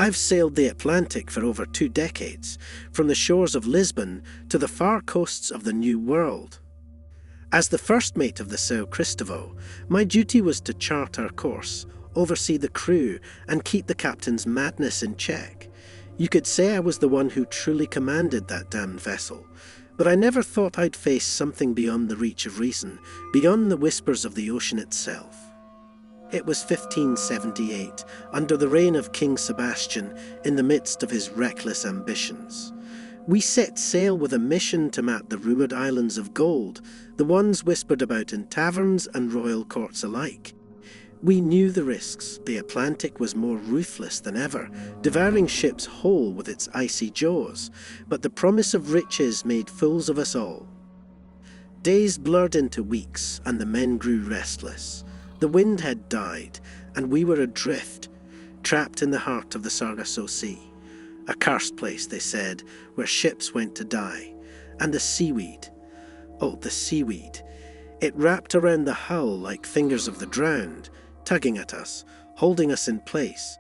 I've sailed the Atlantic for over 2 decades, from the shores of Lisbon to the far coasts of the New World. As the first mate of the São Cristóvão, my duty was to chart our course, oversee the crew, and keep the captain's madness in check. You could say I was the one who truly commanded that damned vessel, but I never thought I'd face something beyond the reach of reason, beyond the whispers of the ocean itself. It was 1578, under the reign of King Sebastian, in the midst of his reckless ambitions. We set sail with a mission to map the rumored islands of gold, the ones whispered about in taverns and royal courts alike. We knew the risks. The Atlantic was more ruthless than ever, devouring ships whole with its icy jaws, but the promise of riches made fools of us all. Days blurred into weeks, and the men grew restless. The wind had died, and we were adrift, trapped in the heart of the Sargasso Sea. A cursed place, they said, where ships went to die. And the seaweed. Oh, the seaweed. It wrapped around the hull like fingers of the drowned, tugging at us, holding us in place.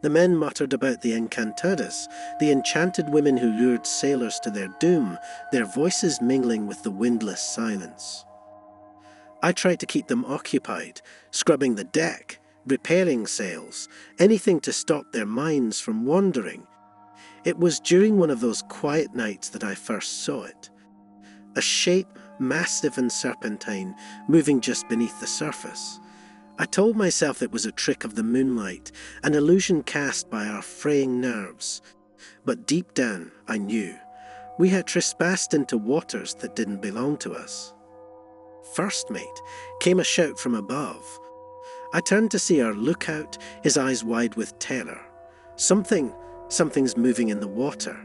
The men muttered about the encantadas, the enchanted women who lured sailors to their doom, their voices mingling with the windless silence. I tried to keep them occupied, scrubbing the deck, repairing sails, anything to stop their minds from wandering. It was during one of those quiet nights that I first saw it. A shape, massive and serpentine, moving just beneath the surface. I told myself it was a trick of the moonlight, an illusion cast by our fraying nerves. But deep down, I knew. We had trespassed into waters that didn't belong to us. "First mate," came a shout from above. I turned to see our lookout, his eyes wide with terror. Something's moving in the water.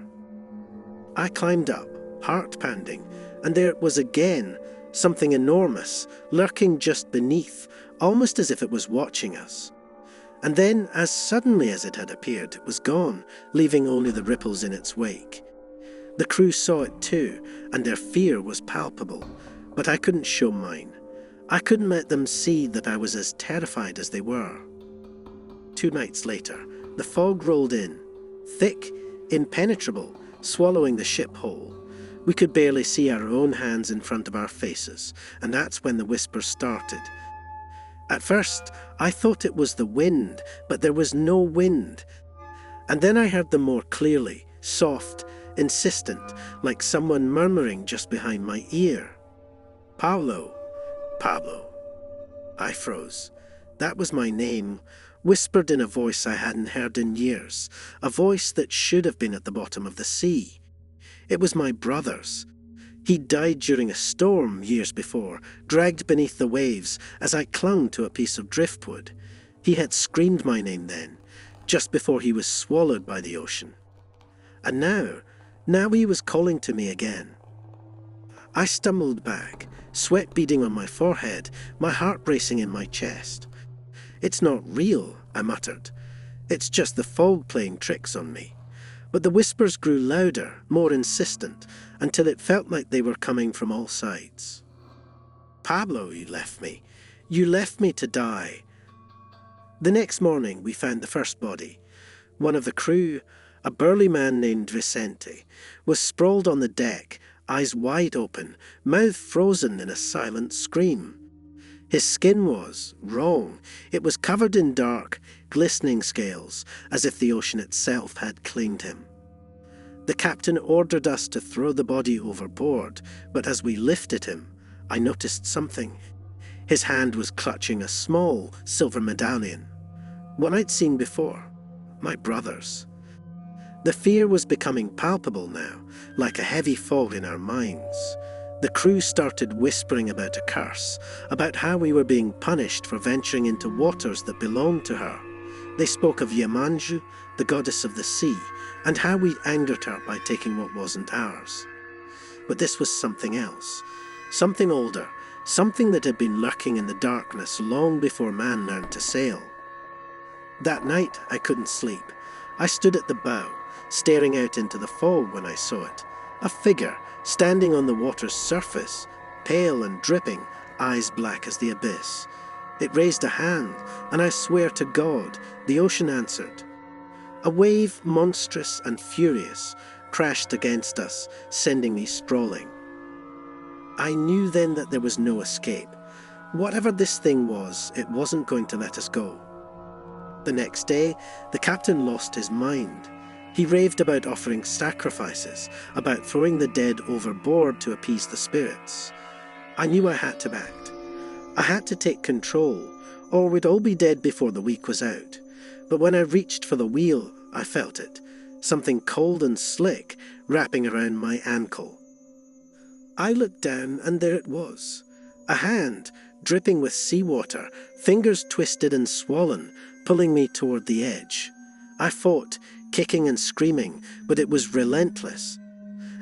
I climbed up, heart pounding, and there it was again, something enormous, lurking just beneath, almost as if it was watching us. And then, as suddenly as it had appeared, it was gone, leaving only the ripples in its wake. The crew saw it too, and their fear was palpable, but I couldn't show mine. I couldn't let them see that I was as terrified as they were. 2 nights later, the fog rolled in, thick, impenetrable, swallowing the ship whole. We could barely see our own hands in front of our faces, and that's when the whispers started. At first, I thought it was the wind, but there was no wind. And then I heard them more clearly, soft, insistent, like someone murmuring just behind my ear. "Pablo. Pablo." I froze. That was my name, whispered in a voice I hadn't heard in years, a voice that should have been at the bottom of the sea. It was my brother's. He'd died during a storm years before, dragged beneath the waves as I clung to a piece of driftwood. He had screamed my name then, just before he was swallowed by the ocean. And now he was calling to me again. I stumbled back, sweat beading on my forehead, my heart racing in my chest. "It's not real," I muttered. "It's just the fog playing tricks on me." But the whispers grew louder, more insistent, until it felt like they were coming from all sides. "Pablo, you left me. You left me to die." The next morning we found the first body. One of the crew, a burly man named Vicente, was sprawled on the deck, eyes wide open, mouth frozen in a silent scream. His skin was wrong. It was covered in dark, glistening scales, as if the ocean itself had claimed him. The captain ordered us to throw the body overboard, but as we lifted him, I noticed something. His hand was clutching a small silver medallion, one I'd seen before, my brother's. The fear was becoming palpable now, like a heavy fog in our minds. The crew started whispering about a curse, about how we were being punished for venturing into waters that belonged to her. They spoke of Iemanjë, the goddess of the sea, and how we'd angered her by taking what wasn't ours. But this was something else, something older, something that had been lurking in the darkness long before man learned to sail. That night I couldn't sleep. I stood at the bow, staring out into the fog when I saw it. A figure, standing on the water's surface, pale and dripping, eyes black as the abyss. It raised a hand, and I swear to God, the ocean answered. A wave, monstrous and furious, crashed against us, sending me sprawling. I knew then that there was no escape. Whatever this thing was, it wasn't going to let us go. The next day, the captain lost his mind. He raved about offering sacrifices, about throwing the dead overboard to appease the spirits. I knew I had to act. I had to take control, or we'd all be dead before the week was out. But when I reached for the wheel, I felt it, something cold and slick wrapping around my ankle. I looked down, and there it was, a hand, dripping with seawater, fingers twisted and swollen, pulling me toward the edge. I fought, kicking and screaming, but it was relentless.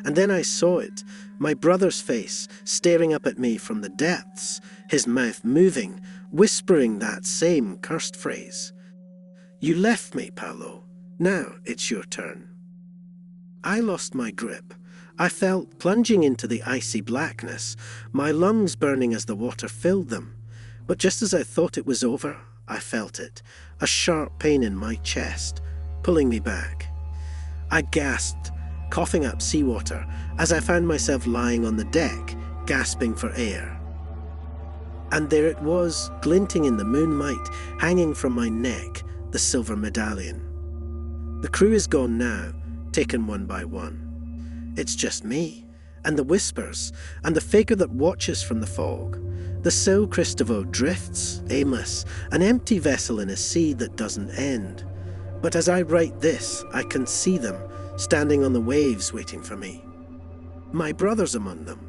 And then I saw it, my brother's face, staring up at me from the depths, his mouth moving, whispering that same cursed phrase. "You left me, Paolo. Now it's your turn." I lost my grip. I fell plunging into the icy blackness, my lungs burning as the water filled them. But just as I thought it was over, I felt it, a sharp pain in my chest, pulling me back. I gasped, coughing up seawater, as I found myself lying on the deck, gasping for air. And there it was, glinting in the moonlight, hanging from my neck, the silver medallion. The crew is gone now, taken one by one. It's just me, and the whispers, and the figure that watches from the fog. The São Cristóvão drifts, aimless, an empty vessel in a sea that doesn't end. But as I write this, I can see them, standing on the waves waiting for me. My brother's among them.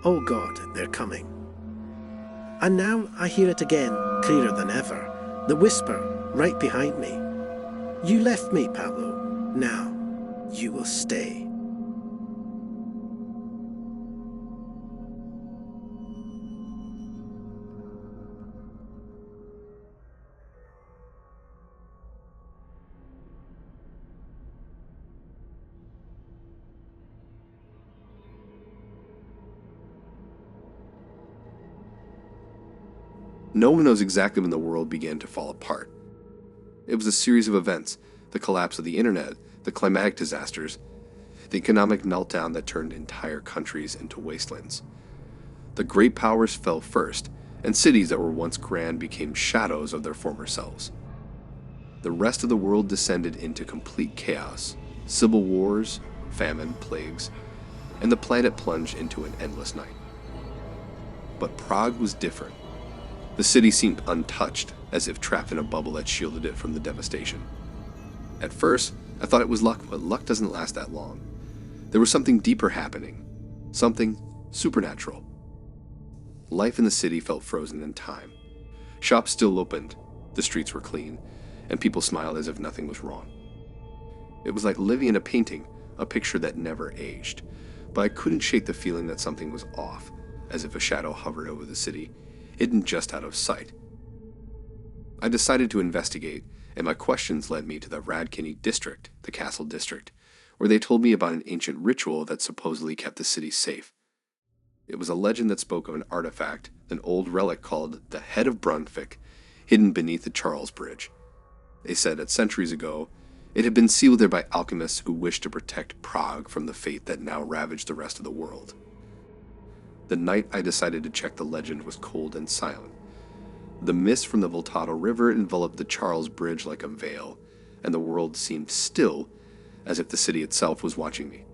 Oh God, they're coming. And now I hear it again, clearer than ever, the whisper right behind me. "You left me, Paolo. Now you will stay." No one knows exactly when the world began to fall apart. It was a series of events: the collapse of the internet, the climatic disasters, the economic meltdown that turned entire countries into wastelands. The great powers fell first, and cities that were once grand became shadows of their former selves. The rest of the world descended into complete chaos, civil wars, famine, plagues, and the planet plunged into an endless night. But Prague was different. The city seemed untouched, as if trapped in a bubble that shielded it from the devastation. At first, I thought it was luck, but luck doesn't last that long. There was something deeper happening, something supernatural. Life in the city felt frozen in time. Shops still opened, the streets were clean, and people smiled as if nothing was wrong. It was like living in a painting, a picture that never aged, but I couldn't shake the feeling that something was off, as if a shadow hovered over the city, hidden just out of sight. I decided to investigate, and my questions led me to the Radkini district, the castle district, where they told me about an ancient ritual that supposedly kept the city safe. It was a legend that spoke of an artifact, an old relic called the Head of Brunvik, hidden beneath the Charles Bridge. They said that centuries ago, it had been sealed there by alchemists who wished to protect Prague from the fate that now ravaged the rest of the world. The night I decided to check the legend was cold and silent. The mist from the Voltato River enveloped the Charles Bridge like a veil, and the world seemed still, as if the city itself was watching me.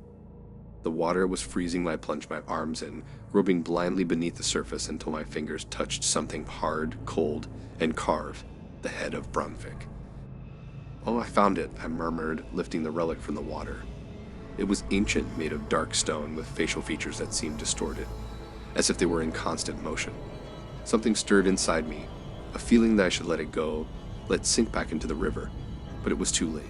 The water was freezing when I plunged my arms in, groping blindly beneath the surface until my fingers touched something hard, cold, and carved, the Head of Brunvik. "Oh, I found it," I murmured, lifting the relic from the water. It was ancient, made of dark stone with facial features that seemed distorted, as if they were in constant motion. Something stirred inside me, a feeling that I should let it go, let it sink back into the river, but it was too late.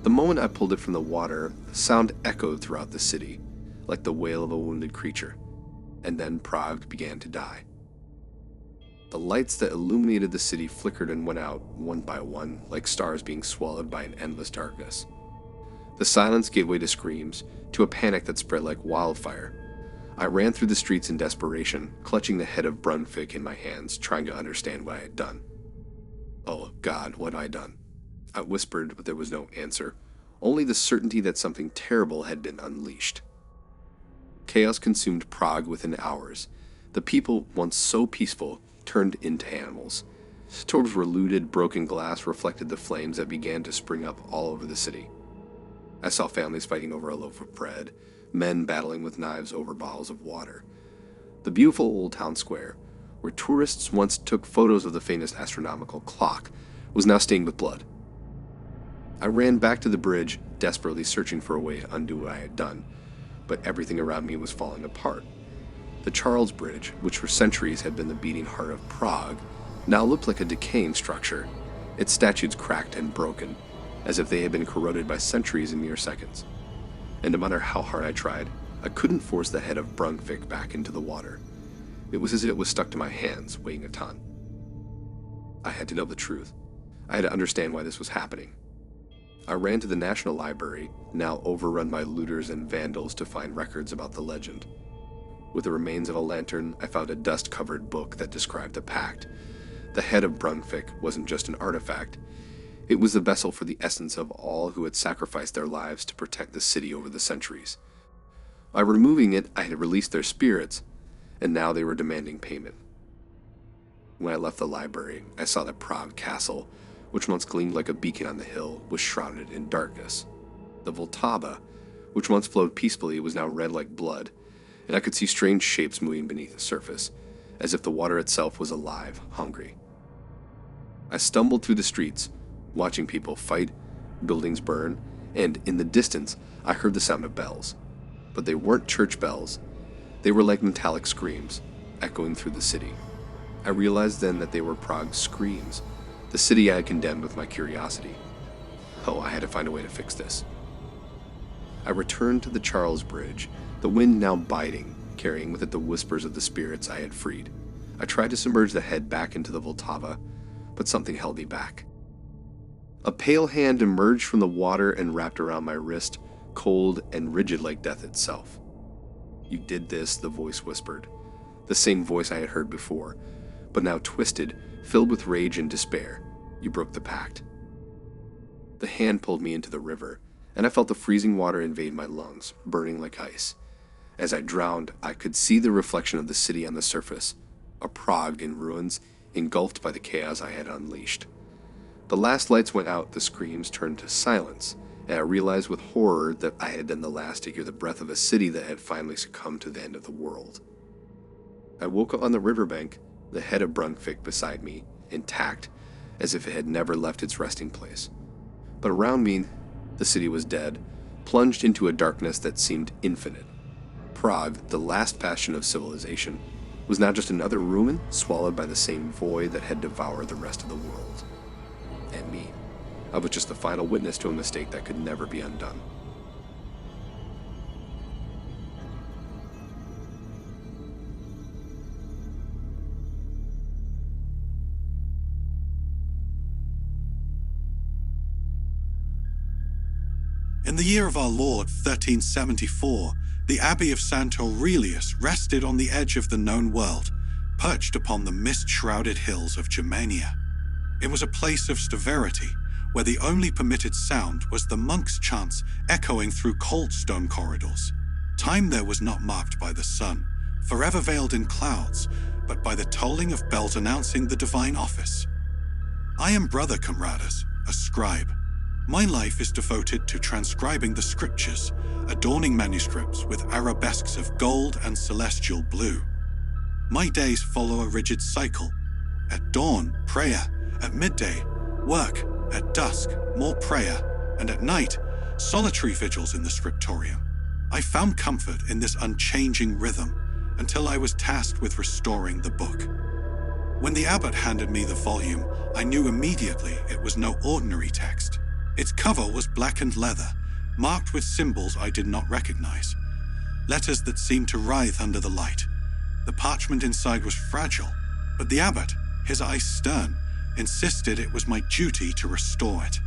The moment I pulled it from the water, the sound echoed throughout the city, like the wail of a wounded creature, and then Prague began to die. The lights that illuminated the city flickered and went out, one by one, like stars being swallowed by an endless darkness. The silence gave way to screams, to a panic that spread like wildfire. I ran through the streets in desperation, clutching the Head of Brunvik in my hands, trying to understand what I had done. Oh God, what had I done? I whispered, but there was no answer, only the certainty that something terrible had been unleashed. Chaos consumed Prague within hours. The people, once so peaceful, turned into animals. Stores were looted, broken glass reflected the flames that began to spring up all over the city. I saw families fighting over a loaf of bread, men battling with knives over bottles of water. The beautiful old town square, where tourists once took photos of the famous astronomical clock, was now stained with blood. I ran back to the bridge, desperately searching for a way to undo what I had done, but everything around me was falling apart. The Charles Bridge, which for centuries had been the beating heart of Prague, now looked like a decaying structure, its statues cracked and broken, as if they had been corroded by centuries in mere seconds. And no matter how hard I tried, I couldn't force the head of Brunk back into the water. It was as if it was stuck to my hands, weighing a ton. I had to know the truth. I had to understand why this was happening. I ran to the National Library, now overrun by looters and vandals, to find records about the legend. With the remains of a lantern, I found a dust-covered book that described the pact. The head of Brunk wasn't just an artifact. It was the vessel for the essence of all who had sacrificed their lives to protect the city over the centuries. By removing it, I had released their spirits, and now they were demanding payment. When I left the library, I saw the Prague castle, which once gleamed like a beacon on the hill, was shrouded in darkness. The Vltava, which once flowed peacefully, was now red like blood, and I could see strange shapes moving beneath the surface, as if the water itself was alive, hungry. I stumbled through the streets, watching people fight, buildings burn, and in the distance, I heard the sound of bells. But they weren't church bells. They were like metallic screams, echoing through the city. I realized then that they were Prague's screams, the city I had condemned with my curiosity. Oh, I had to find a way to fix this. I returned to the Charles Bridge, the wind now biting, carrying with it the whispers of the spirits I had freed. I tried to submerge the head back into the Vltava, but something held me back. A pale hand emerged from the water and wrapped around my wrist, cold and rigid like death itself. "You did this," the voice whispered. The same voice I had heard before, but now twisted, filled with rage and despair. "You broke the pact." The hand pulled me into the river, and I felt the freezing water invade my lungs, burning like ice. As I drowned, I could see the reflection of the city on the surface, a Prague in ruins, engulfed by the chaos I had unleashed. The last lights went out, the screams turned to silence, and I realized with horror that I had been the last to hear the breath of a city that had finally succumbed to the end of the world. I woke up on the riverbank, the head of Brunk beside me, intact, as if it had never left its resting place. But around me, the city was dead, plunged into a darkness that seemed infinite. Prague, the last bastion of civilization, was now just another ruin swallowed by the same void that had devoured the rest of the world. And me. I was just the final witness to a mistake that could never be undone. In the year of our Lord, 1374, the Abbey of St. Aurelius rested on the edge of the known world, perched upon the mist-shrouded hills of Germania. It was a place of severity, where the only permitted sound was the monks' chants echoing through cold stone corridors. Time there was not marked by the sun, forever veiled in clouds, but by the tolling of bells announcing the divine office. I am Brother Camradus, a scribe. My life is devoted to transcribing the scriptures, adorning manuscripts with arabesques of gold and celestial blue. My days follow a rigid cycle. At dawn, prayer. At midday, work. At dusk, more prayer. And at night, solitary vigils in the scriptorium. I found comfort in this unchanging rhythm until I was tasked with restoring the book. When the abbot handed me the volume, I knew immediately it was no ordinary text. Its cover was blackened leather, marked with symbols I did not recognize. Letters that seemed to writhe under the light. The parchment inside was fragile, but the abbot, his eyes stern, insisted it was my duty to restore it.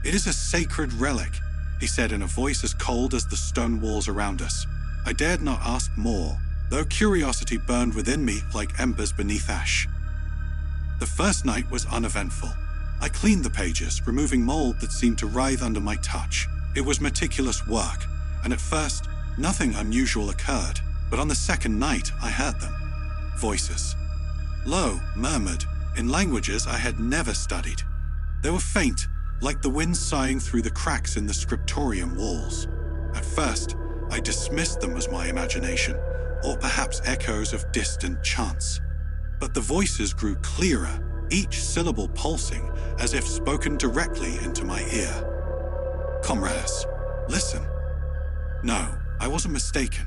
"It is a sacred relic," he said in a voice as cold as the stone walls around us. I dared not ask more, though curiosity burned within me like embers beneath ash. The first night was uneventful. I cleaned the pages, removing mold that seemed to writhe under my touch. It was meticulous work, and at first, nothing unusual occurred, but on the second night, I heard them. Voices. Low, murmured, in languages I had never studied. They were faint, like the wind sighing through the cracks in the scriptorium walls. At first, I dismissed them as my imagination, or perhaps echoes of distant chants. But the voices grew clearer, each syllable pulsing as if spoken directly into my ear. Comrades, listen. No, I wasn't mistaken.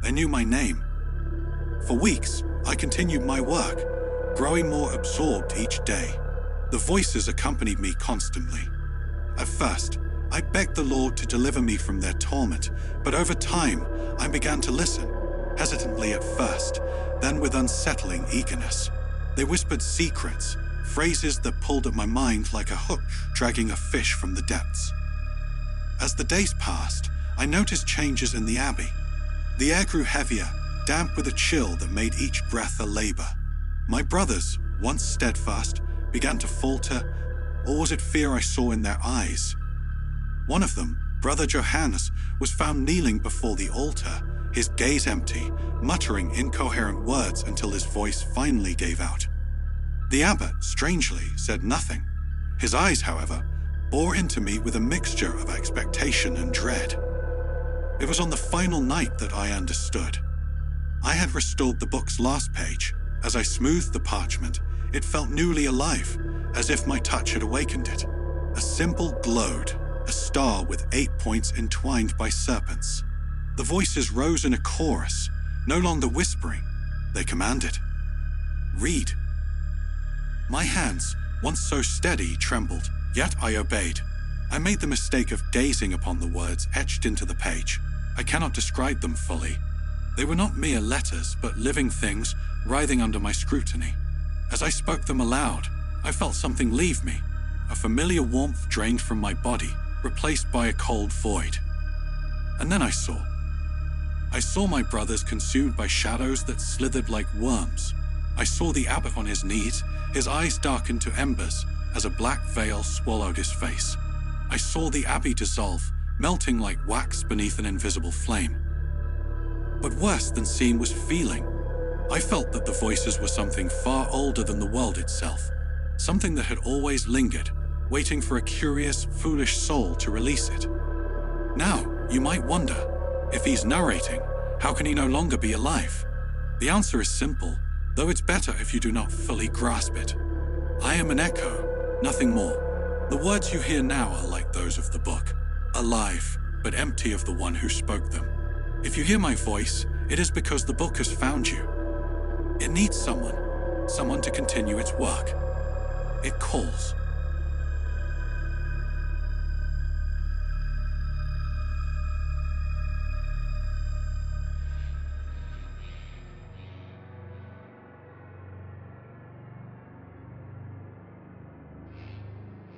They knew my name. For weeks, I continued my work, growing more absorbed each day. The voices accompanied me constantly. At first, I begged the Lord to deliver me from their torment, but over time, I began to listen, hesitantly at first, then with unsettling eagerness. They whispered secrets, phrases that pulled at my mind like a hook dragging a fish from the depths. As the days passed, I noticed changes in the abbey. The air grew heavier, damp with a chill that made each breath a labor. My brothers, once steadfast, began to falter, or was it fear I saw in their eyes? One of them, Brother Johannes, was found kneeling before the altar, his gaze empty, muttering incoherent words until his voice finally gave out. The abbot, strangely, said nothing. His eyes, however, bore into me with a mixture of expectation and dread. It was on the final night that I understood. I had restored the book's last page. As I smoothed the parchment, it felt newly alive, as if my touch had awakened it. A symbol glowed, a star with 8 points entwined by serpents. The voices rose in a chorus, no longer whispering. They commanded. Read. My hands, once so steady, trembled, yet I obeyed. I made the mistake of gazing upon the words etched into the page. I cannot describe them fully. They were not mere letters, but living things writhing under my scrutiny. As I spoke them aloud, I felt something leave me. A familiar warmth drained from my body, replaced by a cold void. And then I saw my brothers consumed by shadows that slithered like worms. I saw the abbot on his knees, his eyes darkened to embers as a black veil swallowed his face. I saw the abbey dissolve, melting like wax beneath an invisible flame. But worse than seeing was feeling. I felt that the voices were something far older than the world itself, something that had always lingered, waiting for a curious, foolish soul to release it. Now, you might wonder, if he's narrating, how can he no longer be alive? The answer is simple, though it's better if you do not fully grasp it. I am an echo, nothing more. The words you hear now are like those of the book, alive, but empty of the one who spoke them. If you hear my voice, it is because the book has found you. It needs someone to continue its work. It calls.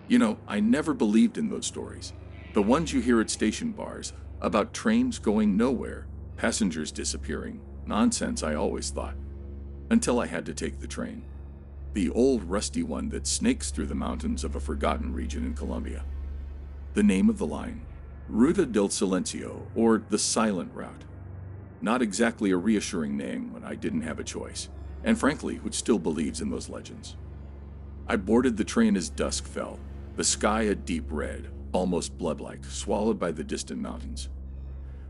You know, I never believed in those stories. The ones you hear at station bars, about trains going nowhere, passengers disappearing. Nonsense, I always thought. Until I had to take the train. The old rusty one that snakes through the mountains of a forgotten region in Colombia. The name of the line, Ruta del Silencio, or the Silent Route. Not exactly a reassuring name when I didn't have a choice, and frankly, who still believes in those legends. I boarded the train as dusk fell, the sky a deep red, almost blood-like, swallowed by the distant mountains.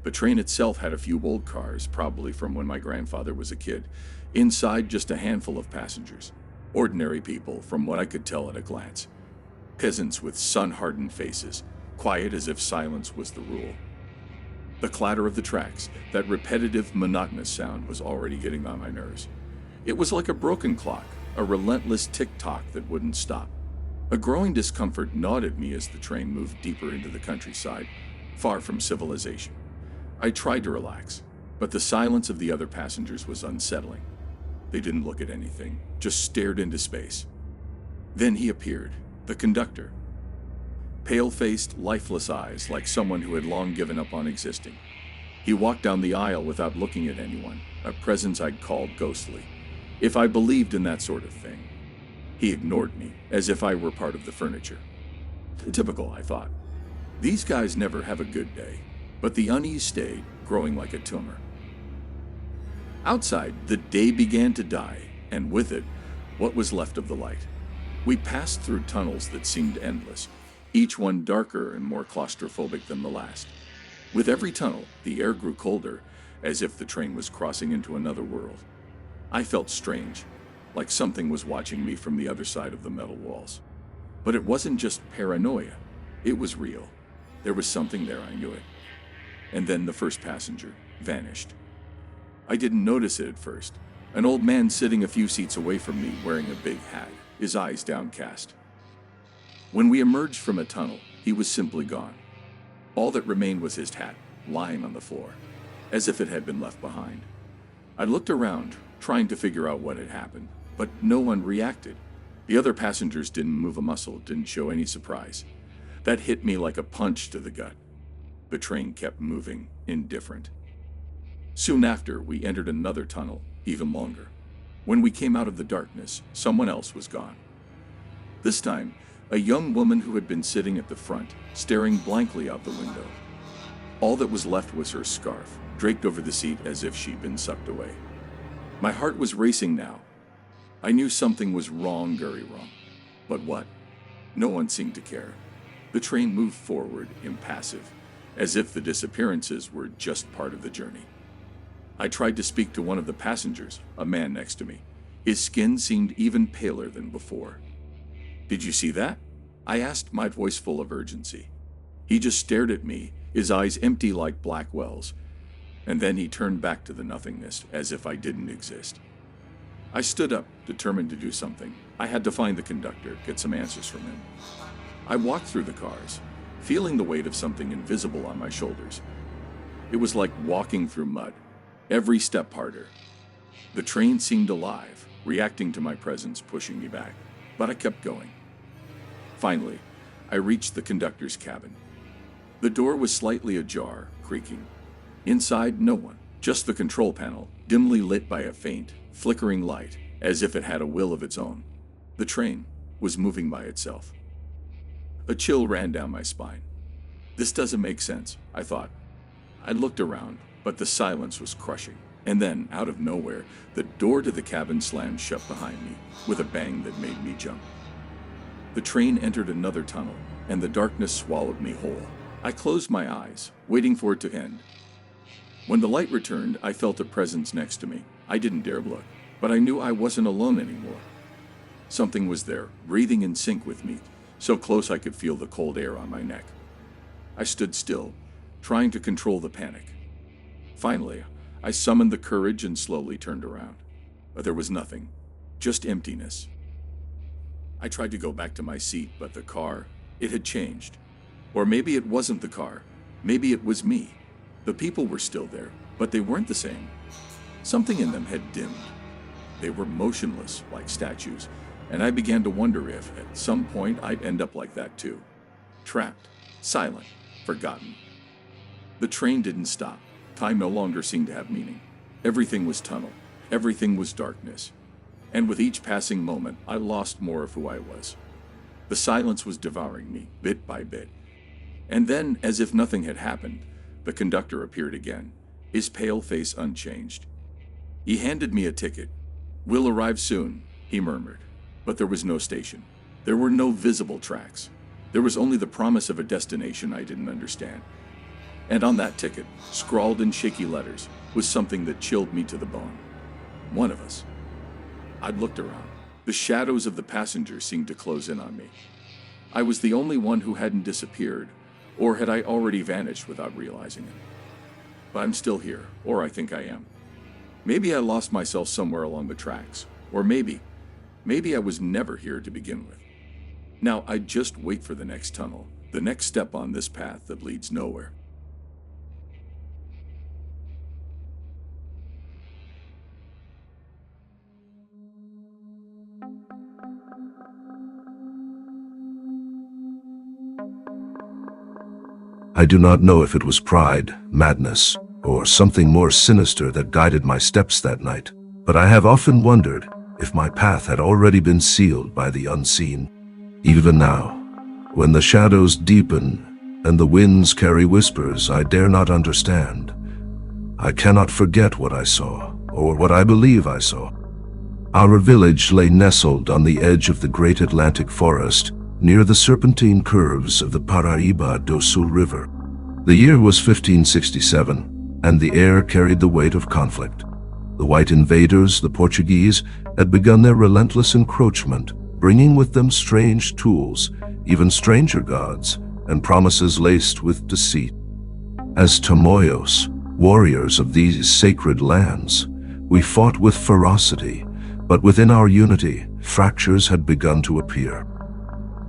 The train itself had a few old cars, probably from when my grandfather was a kid. Inside, just a handful of passengers. Ordinary people, from what I could tell at a glance. Peasants with sun-hardened faces, quiet as if silence was the rule. The clatter of the tracks, that repetitive, monotonous sound, was already getting on my nerves. It was like a broken clock, a relentless tick-tock that wouldn't stop. A growing discomfort gnawed at me as the train moved deeper into the countryside, far from civilization. I tried to relax, but the silence of the other passengers was unsettling. They didn't look at anything, just stared into space. Then he appeared, the conductor. Pale-faced, lifeless eyes, like someone who had long given up on existing. He walked down the aisle without looking at anyone, a presence I'd called ghostly, if I believed in that sort of thing. He ignored me, as if I were part of the furniture. Typical, I thought. These guys never have a good day, but the unease stayed, growing like a tumor. Outside, the day began to die, and with it, what was left of the light. We passed through tunnels that seemed endless, each one darker and more claustrophobic than the last. With every tunnel, the air grew colder, as if the train was crossing into another world. I felt strange, like something was watching me from the other side of the metal walls. But it wasn't just paranoia, it was real. There was something there, I knew it. And then the first passenger vanished. I didn't notice it at first. An old man sitting a few seats away from me wearing a big hat, his eyes downcast. When we emerged from a tunnel, he was simply gone. All that remained was his hat, lying on the floor, as if it had been left behind. I looked around, trying to figure out what had happened, but no one reacted. The other passengers didn't move a muscle, didn't show any surprise. That hit me like a punch to the gut. The train kept moving, indifferent. Soon after, we entered another tunnel, even longer. When we came out of the darkness, someone else was gone. This time, a young woman who had been sitting at the front, staring blankly out the window. All that was left was her scarf, draped over the seat as if she'd been sucked away. My heart was racing now. I knew something was wrong, very wrong. But what? No one seemed to care. The train moved forward, impassive, as if the disappearances were just part of the journey. I tried to speak to one of the passengers, a man next to me. His skin seemed even paler than before. "Did you see that?" I asked, my voice full of urgency. He just stared at me, his eyes empty like black wells, and then he turned back to the nothingness, as if I didn't exist. I stood up, determined to do something. I had to find the conductor, get some answers from him. I walked through the cars, feeling the weight of something invisible on my shoulders. It was like walking through mud, every step harder. The train seemed alive, reacting to my presence, pushing me back, but I kept going. Finally, I reached the conductor's cabin. The door was slightly ajar, creaking. Inside, no one, just the control panel, dimly lit by a faint, flickering light, as if it had a will of its own. The train was moving by itself. A chill ran down my spine. This doesn't make sense, I thought. I looked around, but the silence was crushing. And then, out of nowhere, the door to the cabin slammed shut behind me, with a bang that made me jump. The train entered another tunnel, and the darkness swallowed me whole. I closed my eyes, waiting for it to end. When the light returned, I felt a presence next to me. I didn't dare look, but I knew I wasn't alone anymore. Something was there, breathing in sync with me, so close I could feel the cold air on my neck. I stood still, trying to control the panic. Finally, I summoned the courage and slowly turned around. But there was nothing, just emptiness. I tried to go back to my seat, but the car, it had changed. Or maybe it wasn't the car, maybe it was me. The people were still there, but they weren't the same. Something in them had dimmed. They were motionless, like statues, and I began to wonder if, at some point, I'd end up like that too. Trapped, silent, forgotten. The train didn't stop. Time no longer seemed to have meaning. Everything was tunnel. Everything was darkness. And with each passing moment, I lost more of who I was. The silence was devouring me, bit by bit. And then, as if nothing had happened, the conductor appeared again, his pale face unchanged. He handed me a ticket. "We'll arrive soon," he murmured. But there was no station. There were no visible tracks. There was only the promise of a destination I didn't understand. And on that ticket, scrawled in shaky letters, was something that chilled me to the bone. One of us. I'd looked around. The shadows of the passengers seemed to close in on me. I was the only one who hadn't disappeared, or had I already vanished without realizing it? But I'm still here, or I think I am. Maybe I lost myself somewhere along the tracks, or maybe I was never here to begin with. Now I'd just wait for the next tunnel, the next step on this path that leads nowhere. I do not know if it was pride, madness, or something more sinister that guided my steps that night, but I have often wondered, if my path had already been sealed by the unseen. Even now, when the shadows deepen and the winds carry whispers I dare not understand, I cannot forget what I saw, or what I believe I saw. Our village lay nestled on the edge of the great Atlantic forest, near the serpentine curves of the Paraíba do Sul River. The year was 1567, and the air carried the weight of conflict. The white invaders, the Portuguese, had begun their relentless encroachment, bringing with them strange tools, even stranger gods, and promises laced with deceit. As Tamoyos, warriors of these sacred lands, we fought with ferocity, but within our unity, fractures had begun to appear.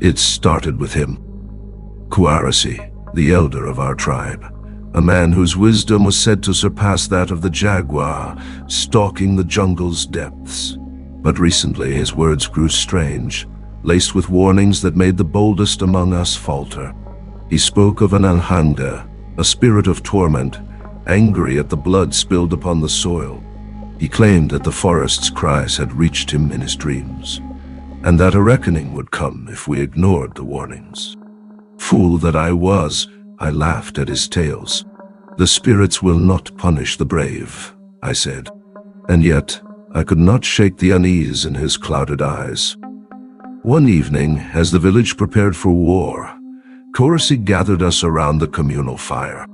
It started with him, Quaressi, the elder of our tribe, a man whose wisdom was said to surpass that of the jaguar stalking the jungle's depths. But recently his words grew strange, laced with warnings that made the boldest among us falter. He spoke of an alhanda, a spirit of torment, angry at the blood spilled upon the soil. He claimed that the forest's cries had reached him in his dreams, and that a reckoning would come if we ignored the warnings. Fool that I was, I laughed at his tales. The spirits will not punish the brave, I said, and yet I could not shake the unease in his clouded eyes. One evening, as the village prepared for war, Quaressi gathered us around the communal fire.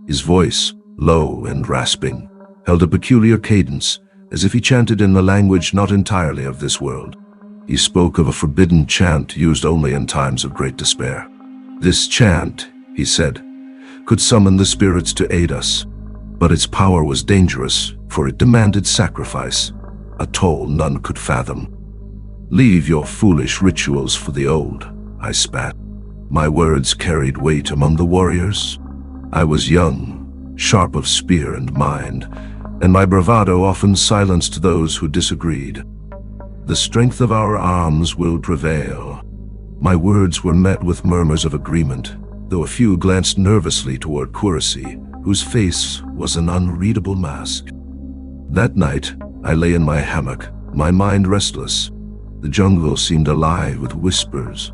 His voice, low and rasping, held a peculiar cadence, as if he chanted in a language not entirely of this world. He spoke of a forbidden chant used only in times of great despair. This chant, he said, could summon the spirits to aid us, but its power was dangerous, for it demanded sacrifice, a toll none could fathom. Leave your foolish rituals for the old, I spat. My words carried weight among the warriors. I was young, sharp of spear and mind, and my bravado often silenced those who disagreed. The strength of our arms will prevail. My words were met with murmurs of agreement, though a few glanced nervously toward Quaressi, whose face was an unreadable mask. That night, I lay in my hammock, my mind restless. The jungle seemed alive with whispers,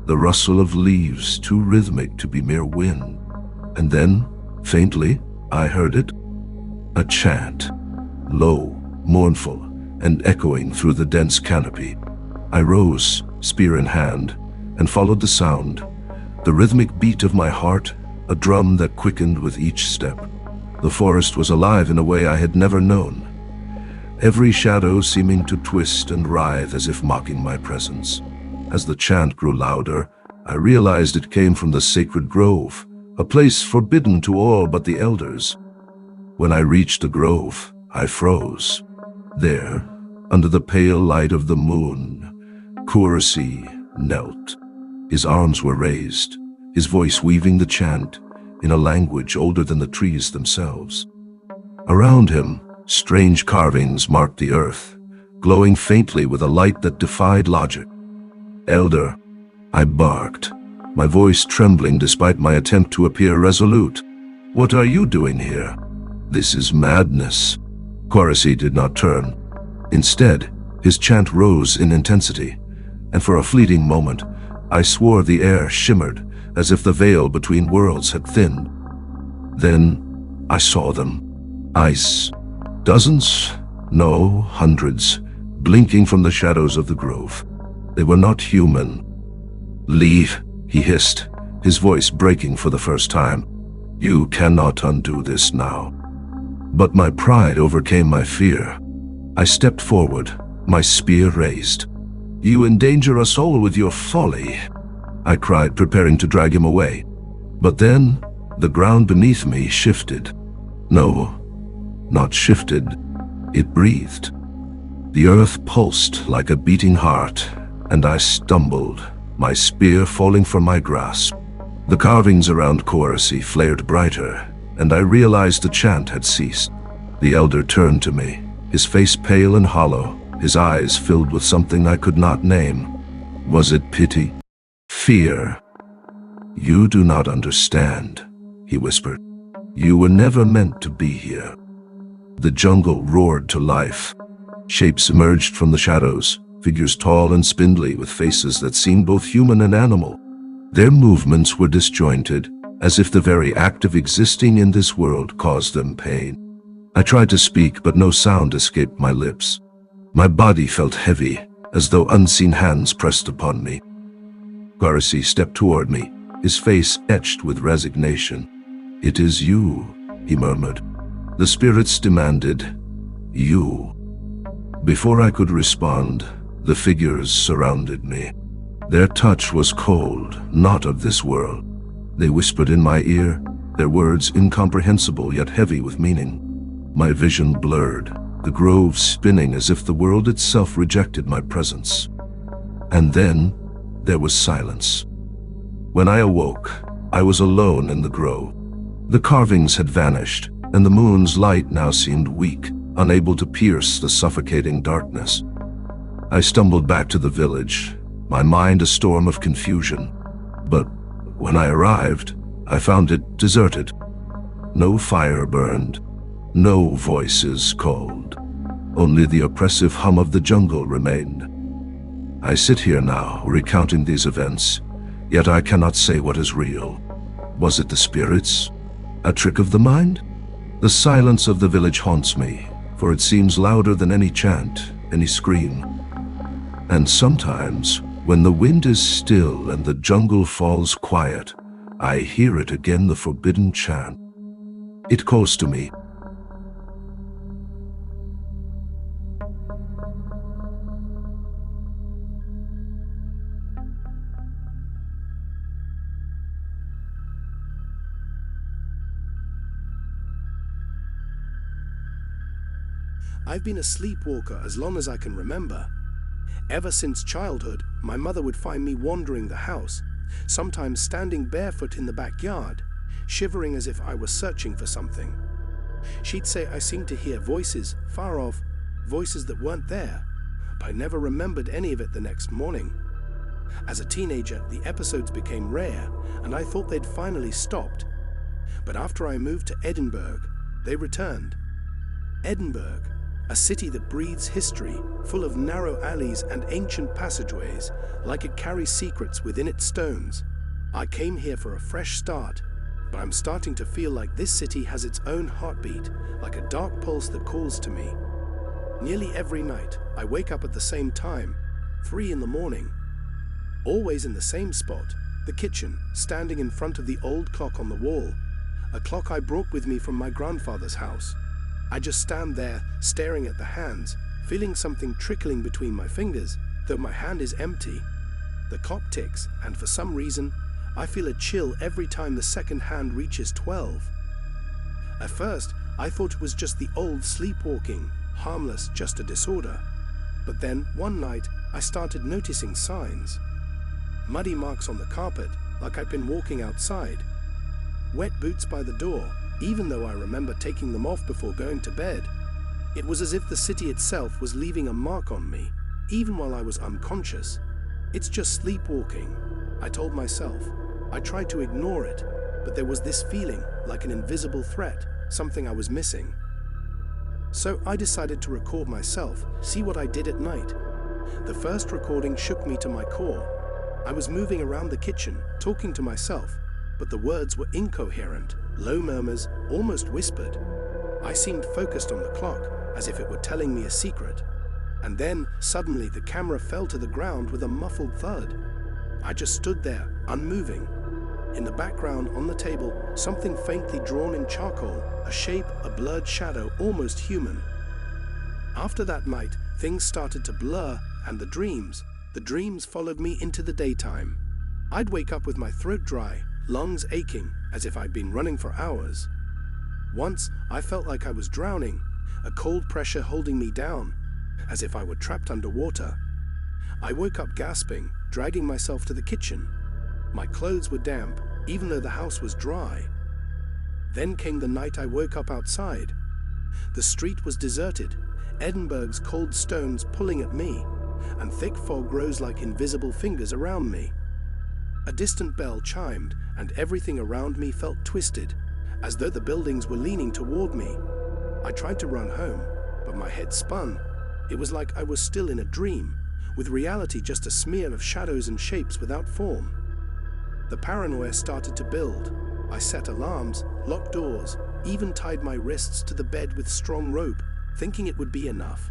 the rustle of leaves too rhythmic to be mere wind. And then, faintly, I heard it. A chant, low, mournful, and echoing through the dense canopy. I rose, spear in hand, and followed the sound, the rhythmic beat of my heart, a drum that quickened with each step. The forest was alive in a way I had never known, every shadow seeming to twist and writhe as if mocking my presence. As the chant grew louder, I realized it came from the sacred grove, a place forbidden to all but the elders. When I reached the grove, I froze. There, under the pale light of the moon, Quaressi knelt. His arms were raised, his voice weaving the chant in a language older than the trees themselves. Around him, strange carvings marked the earth, glowing faintly with a light that defied logic. "Elder," I barked, my voice trembling despite my attempt to appear resolute. "What are you doing here? This is madness." Quaressi did not turn. Instead, his chant rose in intensity, and for a fleeting moment, I swore the air shimmered as if the veil between worlds had thinned. Then I saw them. Ice. Dozens? No, hundreds, blinking from the shadows of the grove. They were not human. "Leave," he hissed, his voice breaking for the first time. "You cannot undo this now." But my pride overcame my fear. I stepped forward, my spear raised. "You endanger us all with your folly," I cried, preparing to drag him away. But then, the ground beneath me shifted. No, not shifted. It breathed. The earth pulsed like a beating heart, and I stumbled, my spear falling from my grasp. The carvings around Quaressi flared brighter, and I realized the chant had ceased. The elder turned to me, his face pale and hollow, his eyes filled with something I could not name. Was it pity? Fear? "You do not understand," he whispered. "You were never meant to be here." The jungle roared to life. Shapes emerged from the shadows, figures tall and spindly with faces that seemed both human and animal. Their movements were disjointed, as if the very act of existing in this world caused them pain. I tried to speak, but no sound escaped my lips. My body felt heavy, as though unseen hands pressed upon me. Garasi stepped toward me, his face etched with resignation. "It is you," he murmured. "The spirits demanded you." Before I could respond, the figures surrounded me. Their touch was cold, not of this world. They whispered in my ear, their words incomprehensible yet heavy with meaning. My vision blurred, the grove spinning as if the world itself rejected my presence. And then, there was silence. When I awoke, I was alone in the grove. The carvings had vanished, and the moon's light now seemed weak, unable to pierce the suffocating darkness. I stumbled back to the village, my mind a storm of confusion. But when I arrived, I found it deserted. No fire burned, no voices called. Only the oppressive hum of the jungle remained. I sit here now, recounting these events, yet I cannot say what is real. Was it the spirits? A trick of the mind? The silence of the village haunts me, for it seems louder than any chant, any scream. And sometimes, when the wind is still and the jungle falls quiet, I hear it again, the forbidden chant. It calls to me. I've been a sleepwalker as long as I can remember. Ever since childhood, my mother would find me wandering the house, sometimes standing barefoot in the backyard, shivering as if I was searching for something. She'd say I seemed to hear voices, far off, voices that weren't there, but I never remembered any of it the next morning. As a teenager, the episodes became rare, and I thought they'd finally stopped. But after I moved to Edinburgh, they returned. Edinburgh, a city that breathes history, full of narrow alleys and ancient passageways, like it carries secrets within its stones. I came here for a fresh start, but I'm starting to feel like this city has its own heartbeat, like a dark pulse that calls to me. Nearly every night, I wake up at the same time, 3 in the morning. Always in the same spot, the kitchen, standing in front of the old clock on the wall, a clock I brought with me from my grandfather's house. I just stand there, staring at the hands, feeling something trickling between my fingers, though my hand is empty. The clock ticks, and for some reason, I feel a chill every time the second hand reaches 12. At first, I thought it was just the old sleepwalking, harmless, just a disorder. But then, one night, I started noticing signs. Muddy marks on the carpet, like I'd been walking outside. Wet boots by the door, even though I remember taking them off before going to bed. It was as if the city itself was leaving a mark on me, even while I was unconscious. It's just sleepwalking, I told myself. I tried to ignore it, but there was this feeling, like an invisible threat, something I was missing. So I decided to record myself, see what I did at night. The first recording shook me to my core. I was moving around the kitchen, talking to myself, but the words were incoherent, low murmurs, almost whispered. I seemed focused on the clock, as if it were telling me a secret. And then, suddenly, the camera fell to the ground with a muffled thud. I just stood there, unmoving. In the background, on the table, something faintly drawn in charcoal, a shape, a blurred shadow, almost human. After that night, things started to blur, and the dreams followed me into the daytime. I'd wake up with my throat dry, lungs aching, as if I'd been running for hours. Once, I felt like I was drowning, a cold pressure holding me down, as if I were trapped underwater. I woke up gasping, dragging myself to the kitchen. My clothes were damp, even though the house was dry. Then came the night I woke up outside. The street was deserted, Edinburgh's cold stones pulling at me, and thick fog rose like invisible fingers around me. A distant bell chimed, and everything around me felt twisted, as though the buildings were leaning toward me. I tried to run home, but my head spun. It was like I was still in a dream, with reality just a smear of shadows and shapes without form. The paranoia started to build. I set alarms, locked doors, even tied my wrists to the bed with strong rope, thinking it would be enough.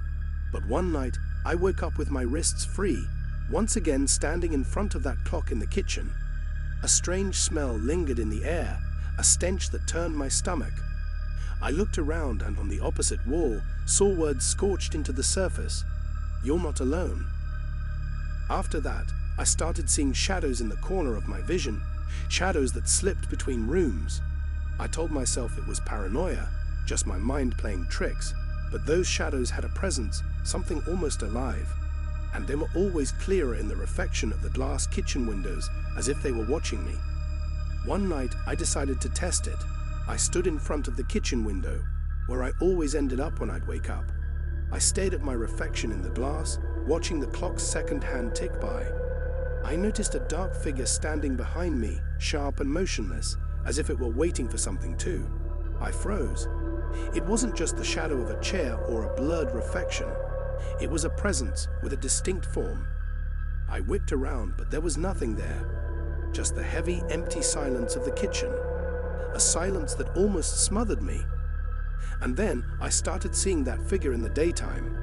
But one night, I woke up with my wrists free, once again standing in front of that clock in the kitchen. A strange smell lingered in the air, a stench that turned my stomach. I looked around and on the opposite wall saw words scorched into the surface. "You're not alone." After that, I started seeing shadows in the corner of my vision, shadows that slipped between rooms. I told myself it was paranoia, just my mind playing tricks, but those shadows had a presence, something almost alive. And they were always clearer in the reflection of the glass kitchen windows, as if they were watching me. One night, I decided to test it. I stood in front of the kitchen window, where I always ended up when I'd wake up. I stared at my reflection in the glass, watching the clock's second hand tick by. I noticed a dark figure standing behind me, sharp and motionless, as if it were waiting for something too. I froze. It wasn't just the shadow of a chair or a blurred reflection. It was a presence with a distinct form. I whipped around, but there was nothing there. Just the heavy, empty silence of the kitchen. A silence that almost smothered me. And then I started seeing that figure in the daytime.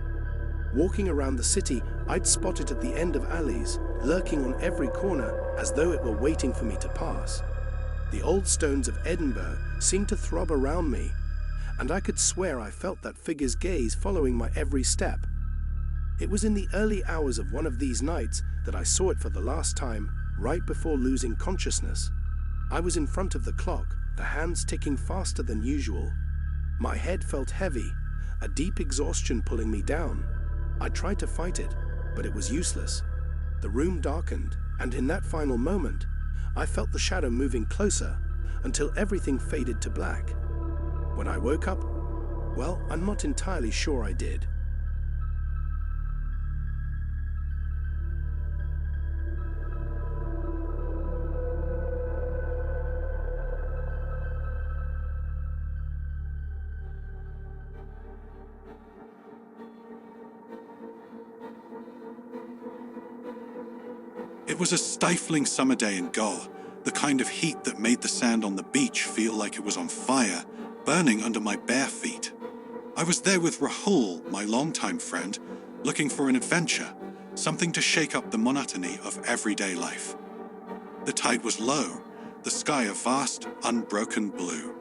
Walking around the city, I'd spot it at the end of alleys, lurking on every corner as though it were waiting for me to pass. The old stones of Edinburgh seemed to throb around me, and I could swear I felt that figure's gaze following my every step. It was in the early hours of one of these nights that I saw it for the last time, right before losing consciousness. I was in front of the clock, the hands ticking faster than usual. My head felt heavy, a deep exhaustion pulling me down. I tried to fight it, but it was useless. The room darkened, and in that final moment, I felt the shadow moving closer until everything faded to black. When I woke up, well, I'm not entirely sure I did. It was a stifling summer day in Goa, the kind of heat that made the sand on the beach feel like it was on fire, burning under my bare feet. I was there with Rahul, my longtime friend, looking for an adventure, something to shake up the monotony of everyday life. The tide was low, the sky a vast, unbroken blue.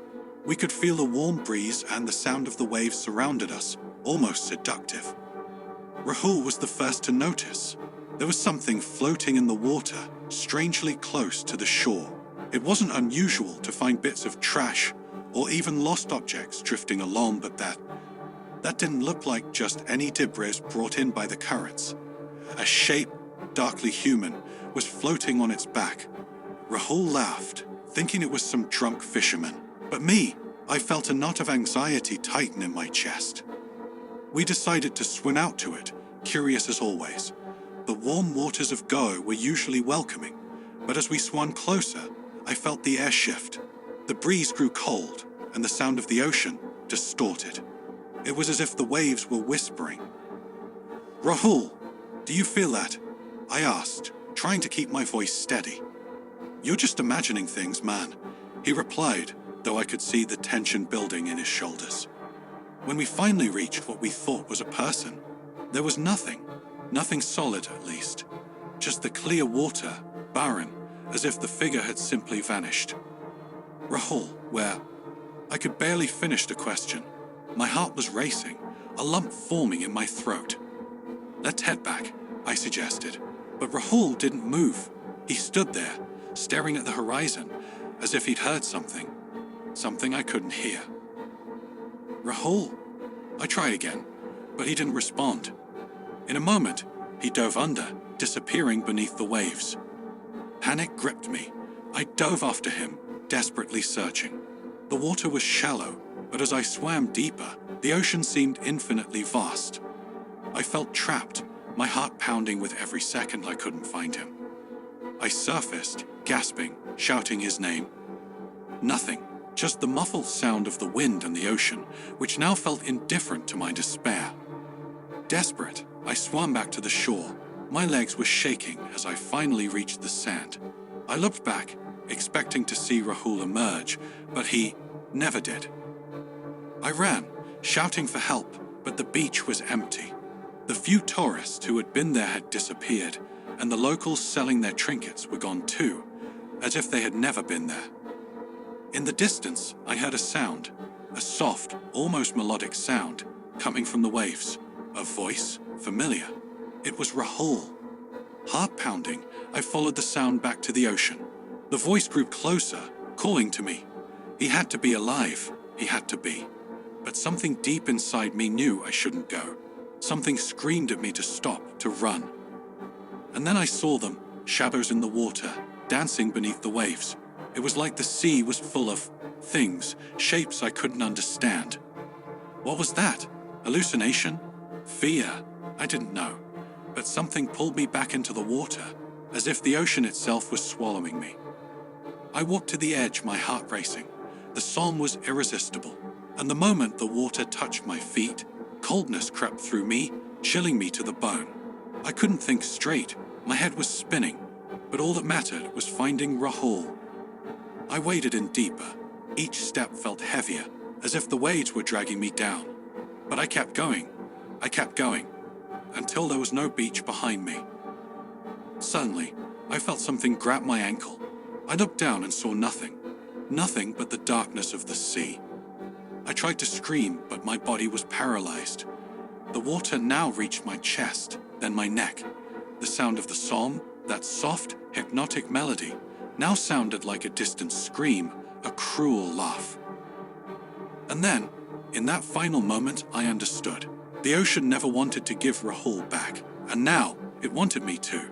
We could feel the warm breeze and the sound of the waves surrounded us, almost seductive. Rahul was the first to notice. There was something floating in the water, strangely close to the shore. It wasn't unusual to find bits of trash or even lost objects drifting along, but that didn't look like just any debris brought in by the currents. A shape, darkly human, was floating on its back. Rahul laughed, thinking it was some drunk fisherman. But me, I felt a knot of anxiety tighten in my chest. We decided to swim out to it, curious as always. The warm waters of Goa were usually welcoming, but as we swam closer, I felt the air shift. The breeze grew cold, and the sound of the ocean distorted. It was as if the waves were whispering. "Rahul, do you feel that?" I asked, trying to keep my voice steady. "You're just imagining things, man," he replied, though I could see the tension building in his shoulders. When we finally reached what we thought was a person, there was nothing solid at least, just the clear water, barren, as if the figure had simply vanished. "Rahul, where?" I could barely finish the question. My heart was racing, a lump forming in my throat. "Let's head back," I suggested, but Rahul didn't move. He stood there, staring at the horizon, as if he'd heard something I couldn't hear. "Rahul?" I tried again, but he didn't respond. In a moment, he dove under, disappearing beneath the waves. Panic gripped me. I dove after him, desperately searching. The water was shallow, but as I swam deeper, the ocean seemed infinitely vast. I felt trapped, my heart pounding with every second I couldn't find him. I surfaced, gasping, shouting his name. Nothing, just the muffled sound of the wind and the ocean, which now felt indifferent to my despair. Desperate, I swam back to the shore. My legs were shaking as I finally reached the sand. I looked back, expecting to see Rahul emerge, but he never did. I ran, shouting for help, but the beach was empty. The few tourists who had been there had disappeared, and the locals selling their trinkets were gone too, as if they had never been there. In the distance, I heard a sound, a soft, almost melodic sound, coming from the waves. A voice, familiar. It was Rahul. Heart pounding, I followed the sound back to the ocean. The voice grew closer, calling to me. He had to be alive. He had to be. But something deep inside me knew I shouldn't go. Something screamed at me to stop, to run. And then I saw them, shadows in the water, dancing beneath the waves. It was like the sea was full of things, shapes I couldn't understand. What was that? Hallucination? Fear? I didn't know. But something pulled me back into the water, as if the ocean itself was swallowing me. I walked to the edge, my heart racing. The psalm was irresistible, and the moment the water touched my feet, coldness crept through me, chilling me to the bone. I couldn't think straight. My head was spinning, but all that mattered was finding Rahul. I waded in deeper. Each step felt heavier, as if the waves were dragging me down. But I kept going, until there was no beach behind me. Suddenly, I felt something grab my ankle. I looked down and saw nothing but the darkness of the sea. I tried to scream, but my body was paralyzed. The water now reached my chest, then my neck. The sound of the psalm, that soft, hypnotic melody, now sounded like a distant scream, a cruel laugh. And then, in that final moment, I understood. The ocean never wanted to give Rahul back, and now it wanted me to.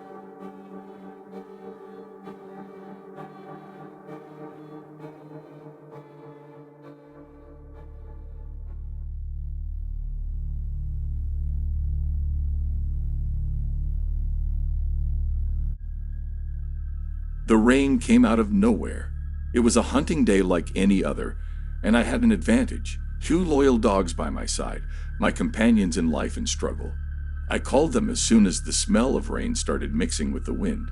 The rain came out of nowhere. It was a hunting day like any other, and I had an advantage. 2 loyal dogs by my side, my companions in life and struggle. I called them as soon as the smell of rain started mixing with the wind.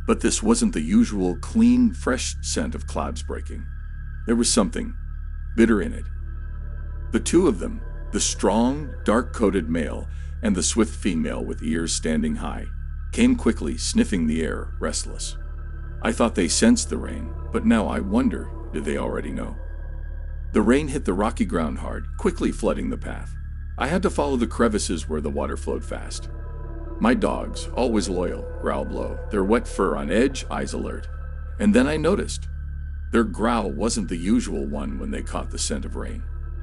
But this wasn't the usual clean, fresh scent of clouds breaking. There was something bitter in it. The 2 of them, the strong, dark-coated male and the swift female with ears standing high, came quickly, sniffing the air, restless. I thought they sensed the rain, but now I wonder, did they already know? The rain hit the rocky ground hard, quickly flooding the path. I had to follow the crevices where the water flowed fast. My dogs, always loyal, growled low, their wet fur on edge, eyes alert. And then I noticed. Their growl wasn't the usual one when they caught the scent of rain.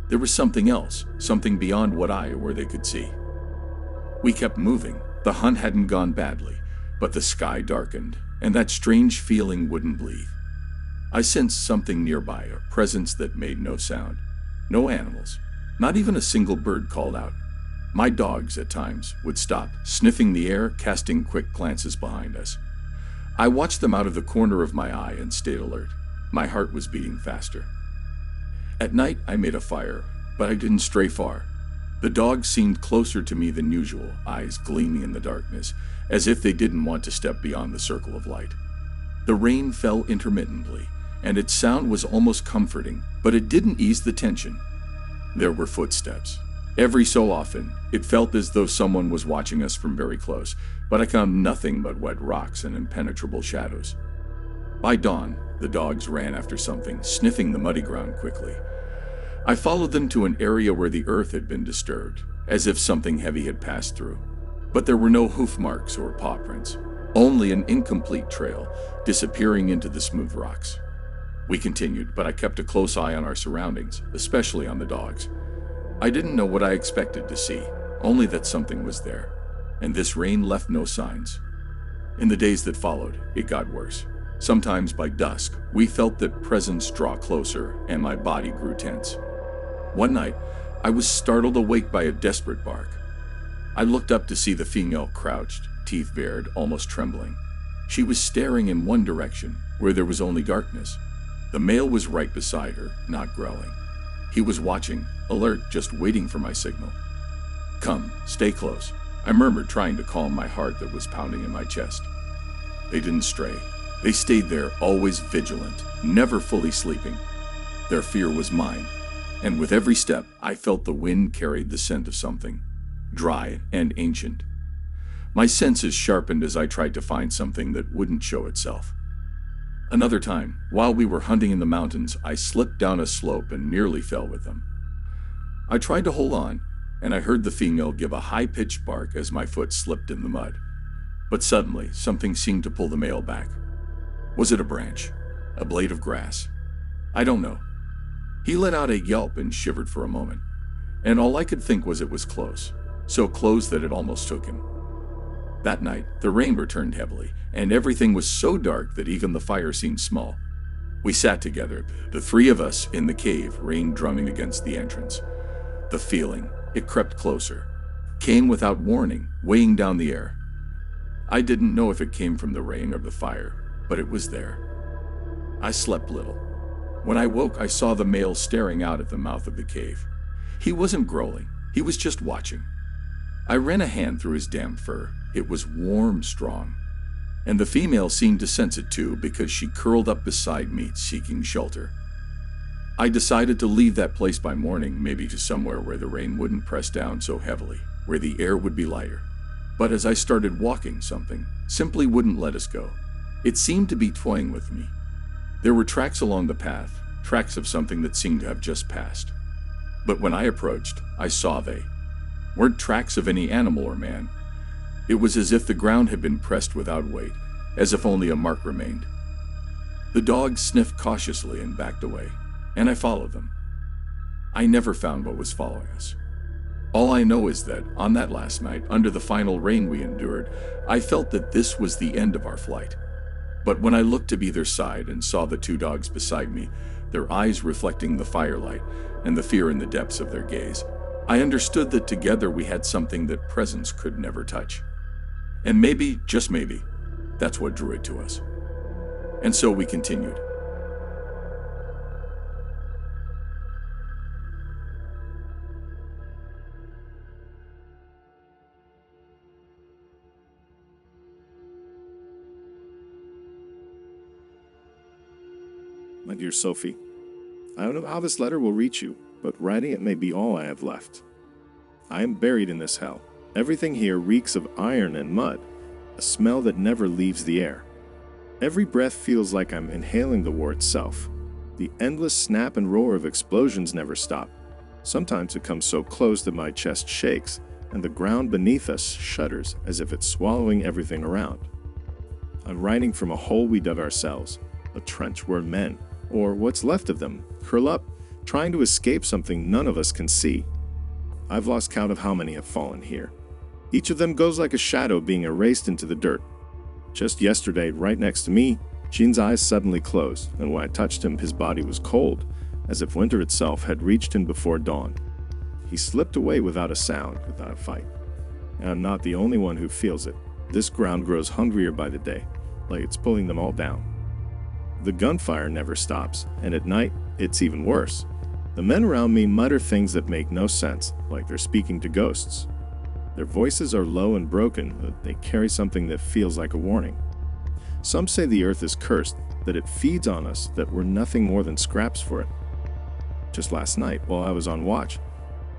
There was something else, something beyond what I or they could see. We kept moving. The hunt hadn't gone badly, but the sky darkened, and that strange feeling wouldn't leave. I sensed something nearby, a presence that made no sound. No animals. Not even a single bird called out. My dogs, at times, would stop, sniffing the air, casting quick glances behind us. I watched them out of the corner of my eye and stayed alert. My heart was beating faster. At night, I made a fire, but I didn't stray far. The dogs seemed closer to me than usual, eyes gleaming in the darkness, as if they didn't want to step beyond the circle of light. The rain fell intermittently, and its sound was almost comforting, but it didn't ease the tension. There were footsteps. Every so often, it felt as though someone was watching us from very close, but I found nothing but wet rocks and impenetrable shadows. By dawn, the dogs ran after something, sniffing the muddy ground quickly. I followed them to an area where the earth had been disturbed, as if something heavy had passed through. But there were no hoof marks or paw prints, only an incomplete trail, disappearing into the smooth rocks. We continued, but I kept a close eye on our surroundings, especially on the dogs. I didn't know what I expected to see, only that something was there, and this rain left no signs. In the days that followed, it got worse. Sometimes by dusk, we felt that presence draw closer, and my body grew tense. One night, I was startled awake by a desperate bark. I looked up to see the female crouched, teeth bared, almost trembling. She was staring in one direction, where there was only darkness. The male was right beside her, not growling. He was watching, alert, just waiting for my signal. "Come, stay close," I murmured, trying to calm my heart that was pounding in my chest. They didn't stray. They stayed there, always vigilant, never fully sleeping. Their fear was mine, and with every step, I felt the wind carried the scent of something, dry and ancient. My senses sharpened as I tried to find something that wouldn't show itself. Another time, while we were hunting in the mountains, I slipped down a slope and nearly fell with them. I tried to hold on, and I heard the female give a high-pitched bark as my foot slipped in the mud. But suddenly, something seemed to pull the male back. Was it a branch? A blade of grass? I don't know. He let out a yelp and shivered for a moment, and all I could think was it was close, so close that it almost took him. That night, the rain returned heavily, and everything was so dark that even the fire seemed small. We sat together, the three of us in the cave, rain drumming against the entrance. The feeling, it crept closer, came without warning, weighing down the air. I didn't know if it came from the rain or the fire, but it was there. I slept little. When I woke, I saw the male staring out at the mouth of the cave. He wasn't growling, he was just watching. I ran a hand through his damp fur. It was warm, strong. And the female seemed to sense it too, because she curled up beside me, seeking shelter. I decided to leave that place by morning, maybe to somewhere where the rain wouldn't press down so heavily, where the air would be lighter. But as I started walking, something simply wouldn't let us go. It seemed to be toying with me. There were tracks along the path, tracks of something that seemed to have just passed. But when I approached, I saw they weren't tracks of any animal or man. It was as if the ground had been pressed without weight, as if only a mark remained. The dogs sniffed cautiously and backed away, and I followed them. I never found what was following us. All I know is that, on that last night, under the final rain we endured, I felt that this was the end of our flight. But when I looked to either side and saw the two dogs beside me, their eyes reflecting the firelight and the fear in the depths of their gaze, I understood that together we had something that presence could never touch. And maybe, just maybe, that's what drew it to us. And so we continued. My dear Sophie, I don't know how this letter will reach you, but writing it may be all I have left. I am buried in this hell. Everything here reeks of iron and mud, a smell that never leaves the air. Every breath feels like I'm inhaling the war itself. The endless snap and roar of explosions never stop. Sometimes it comes so close that my chest shakes, and the ground beneath us shudders as if it's swallowing everything around. I'm writing from a hole we dug ourselves, a trench where men, or what's left of them, curl up, trying to escape something none of us can see. I've lost count of how many have fallen here. Each of them goes like a shadow being erased into the dirt. Just yesterday, right next to me, Jean's eyes suddenly closed, and when I touched him, his body was cold, as if winter itself had reached him before dawn. He slipped away without a sound, without a fight. And I'm not the only one who feels it. This ground grows hungrier by the day, like it's pulling them all down. The gunfire never stops, and at night, it's even worse. The men around me mutter things that make no sense, like they're speaking to ghosts. Their voices are low and broken, but they carry something that feels like a warning. Some say the earth is cursed, that it feeds on us, that we're nothing more than scraps for it. Just last night, while I was on watch,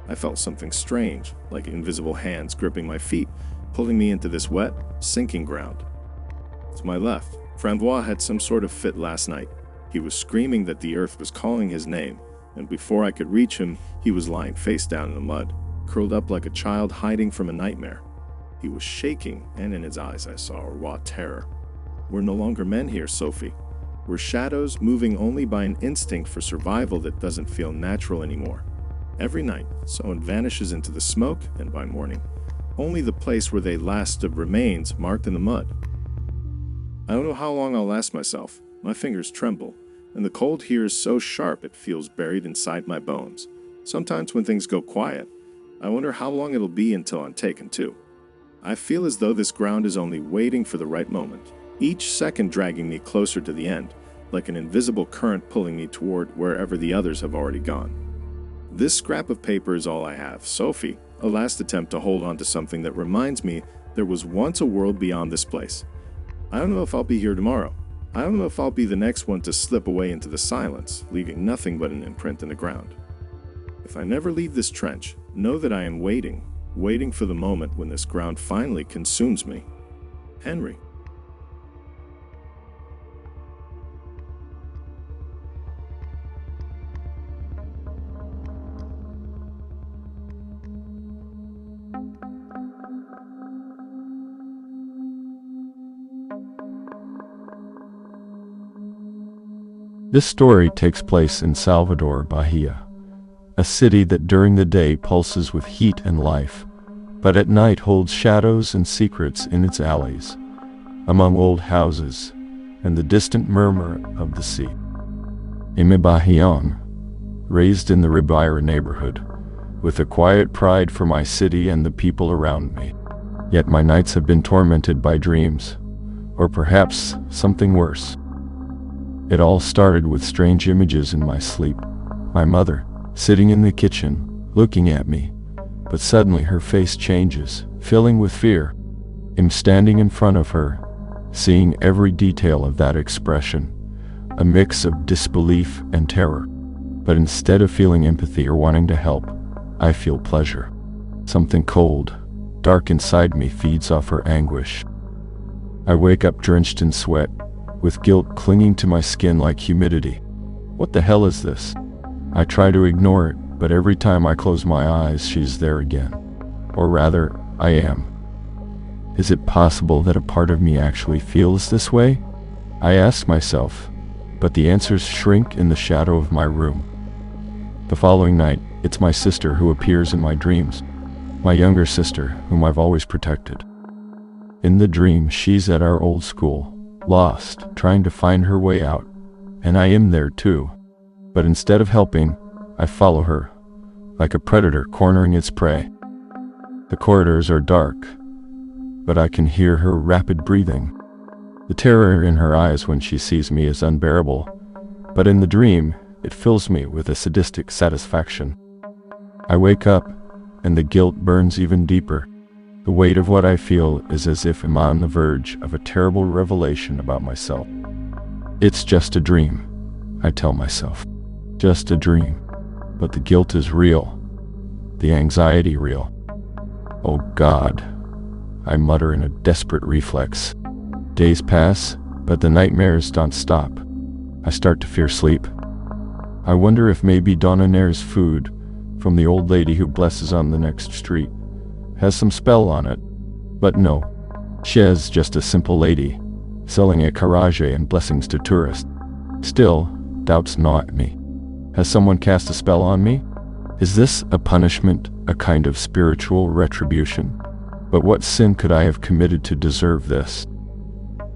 I felt something strange, like invisible hands gripping my feet, pulling me into this wet, sinking ground. To my left, Francois had some sort of fit last night. He was screaming that the earth was calling his name, and before I could reach him, he was lying face down in the mud, curled up like a child hiding from a nightmare. He was shaking, and in his eyes I saw a raw terror. We're no longer men here, Sophie. We're shadows moving only by an instinct for survival that doesn't feel natural anymore. Every night, someone vanishes into the smoke, and by morning, only the place where they last stood remains marked in the mud. I don't know how long I'll last myself. My fingers tremble, and the cold here is so sharp it feels buried inside my bones. Sometimes when things go quiet, I wonder how long it'll be until I'm taken too. I feel as though this ground is only waiting for the right moment, each second dragging me closer to the end, like an invisible current pulling me toward wherever the others have already gone. This scrap of paper is all I have. Sophie, A last attempt to hold on to something that reminds me there was once a world beyond this place. I don't know if I'll be here tomorrow. I don't know if I'll be the next one to slip away into the silence, leaving nothing but an imprint in the ground. If I never leave this trench, know that I am waiting for the moment when this ground finally consumes me. Henry. This story takes place in Salvador, Bahia, a city that during the day pulses with heat and life, but at night holds shadows and secrets in its alleys, among old houses and the distant murmur of the sea. I'm a Bahian, raised in the Ribeira neighborhood, with a quiet pride for my city and the people around me. Yet my nights have been tormented by dreams, or perhaps something worse. It all started with strange images in my sleep. My mother, sitting in the kitchen, looking at me, but suddenly her face changes, filling with fear. I'm standing in front of her, seeing every detail of that expression, a mix of disbelief and terror. But instead of feeling empathy or wanting to help, I feel pleasure. Something cold, dark inside me feeds off her anguish. I wake up drenched in sweat, with guilt clinging to my skin like humidity. What the hell is this? I try to ignore it, but every time I close my eyes, she's there again. Or rather, I am. Is it possible that a part of me actually feels this way? I ask myself, but the answers shrink in the shadow of my room. The following night, it's my sister who appears in my dreams, my younger sister, whom I've always protected. In the dream, she's at our old school, lost, trying to find her way out, and I am there too. But instead of helping, I follow her, like a predator cornering its prey. The corridors are dark, but I can hear her rapid breathing. The terror in her eyes when she sees me is unbearable, but in the dream, it fills me with a sadistic satisfaction. I wake up, and the guilt burns even deeper. The weight of what I feel is as if I'm on the verge of a terrible revelation about myself. It's just a dream, I tell myself. Just a dream. But the guilt is real. The anxiety real. Oh God, I mutter in a desperate reflex. Days pass, but the nightmares don't stop. I start to fear sleep. I wonder if maybe Donna Nair's food, from the old lady who blesses on the next street, has some spell on it. But no, she's just a simple lady, selling a karage and blessings to tourists. Still, doubts gnaw at me. Has someone cast a spell on me? Is this a punishment, a kind of spiritual retribution? But what sin could I have committed to deserve this?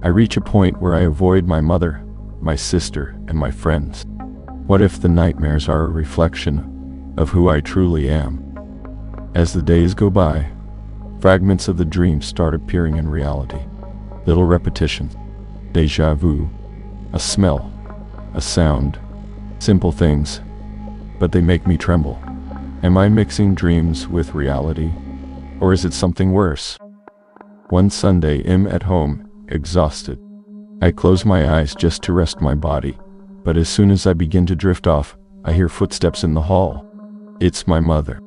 I reach a point where I avoid my mother, my sister, and my friends. What if the nightmares are a reflection of who I truly am? As the days go by, fragments of the dream start appearing in reality. Little repetitions, déjà vu, a smell, a sound, simple things, but they make me tremble. Am I mixing dreams with reality, or is it something worse? One Sunday, I'm at home, exhausted. I close my eyes just to rest my body, but as soon as I begin to drift off, I hear footsteps in the hall. It's my mother.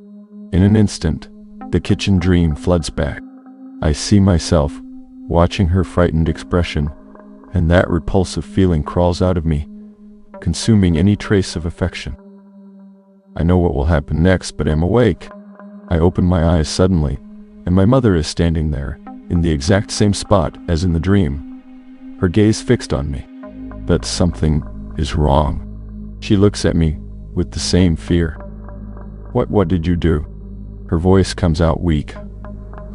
In an instant, the kitchen dream floods back. I see myself, watching her frightened expression, and that repulsive feeling crawls out of me, consuming any trace of affection. I know what will happen next, but I'm awake. I open my eyes suddenly, and my mother is standing there, in the exact same spot as in the dream, her gaze fixed on me. But something is wrong. She looks at me with the same fear. What did you do? Her voice comes out weak,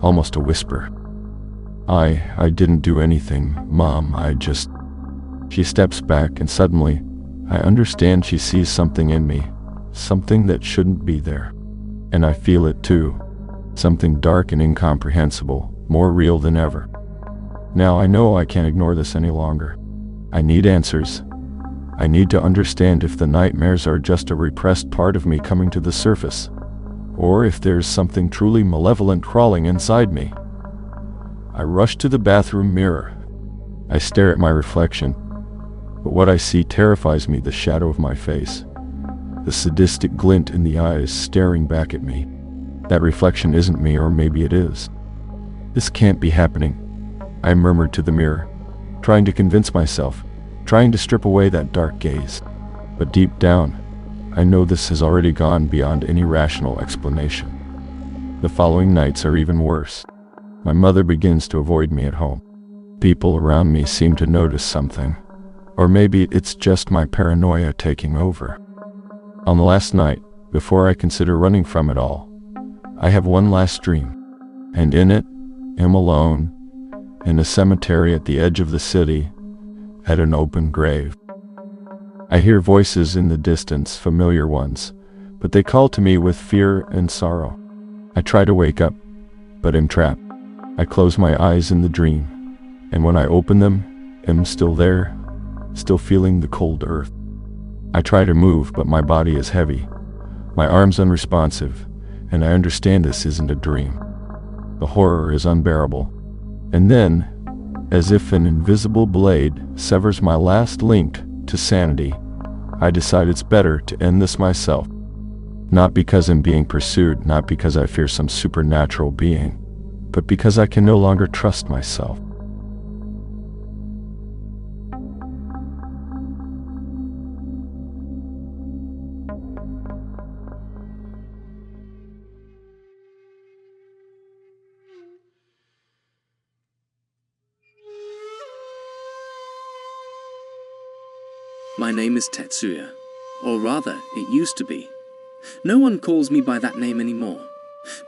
almost a whisper. I didn't do anything, Mom, She steps back, and suddenly, I understand she sees something in me, something that shouldn't be there. And I feel it too, something dark and incomprehensible, more real than ever. Now I know I can't ignore this any longer. I need answers. I need to understand if the nightmares are just a repressed part of me coming to the surface, or if there's something truly malevolent crawling inside me. I rush to the bathroom mirror. I stare at my reflection, but what I see terrifies me, the shadow of my face, the sadistic glint in the eyes staring back at me. That reflection isn't me, or maybe it is. This can't be happening, I murmured to the mirror, trying to convince myself, trying to strip away that dark gaze. But deep down, I know this has already gone beyond any rational explanation. The following nights are even worse. My mother begins to avoid me at home. People around me seem to notice something, or maybe it's just my paranoia taking over. On the last night, before I consider running from it all, I have one last dream, and in it, am alone, in a cemetery at the edge of the city, at an open grave. I hear voices in the distance, familiar ones, but they call to me with fear and sorrow. I try to wake up, but am trapped. I close my eyes in the dream, and when I open them, am still there, still feeling the cold earth. I try to move, but my body is heavy, my arms unresponsive, and I understand this isn't a dream. The horror is unbearable. And then, as if an invisible blade severs my last link to sanity, I decide it's better to end this myself. Not because I'm being pursued, not because I fear some supernatural being, but because I can no longer trust myself. My name is Tetsuya, or rather, it used to be. No one calls me by that name anymore.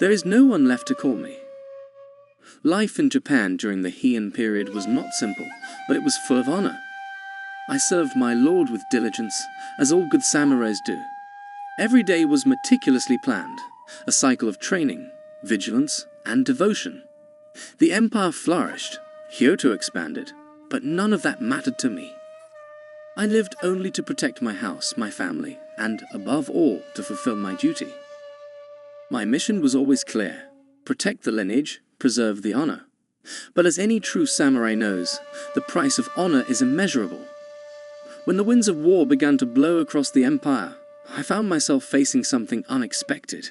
There is no one left to call me. Life in Japan during the Heian period was not simple, but it was full of honor. I served my lord with diligence, as all good samurais do. Every day was meticulously planned, a cycle of training, vigilance, and devotion. The empire flourished, Kyoto expanded, but none of that mattered to me. I lived only to protect my house, my family, and, above all, to fulfill my duty. My mission was always clear: protect the lineage, preserve the honor. But as any true samurai knows, the price of honor is immeasurable. When the winds of war began to blow across the empire, I found myself facing something unexpected.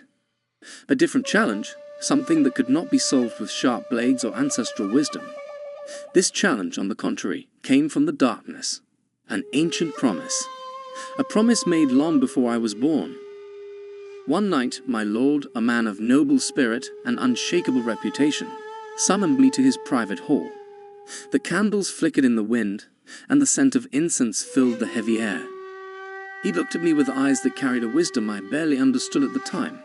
A different challenge, something that could not be solved with sharp blades or ancestral wisdom. This challenge, on the contrary, came from the darkness. An ancient promise. A promise made long before I was born. One night, my lord, a man of noble spirit and unshakable reputation, summoned me to his private hall. The candles flickered in the wind, and the scent of incense filled the heavy air. He looked at me with eyes that carried a wisdom I barely understood at the time.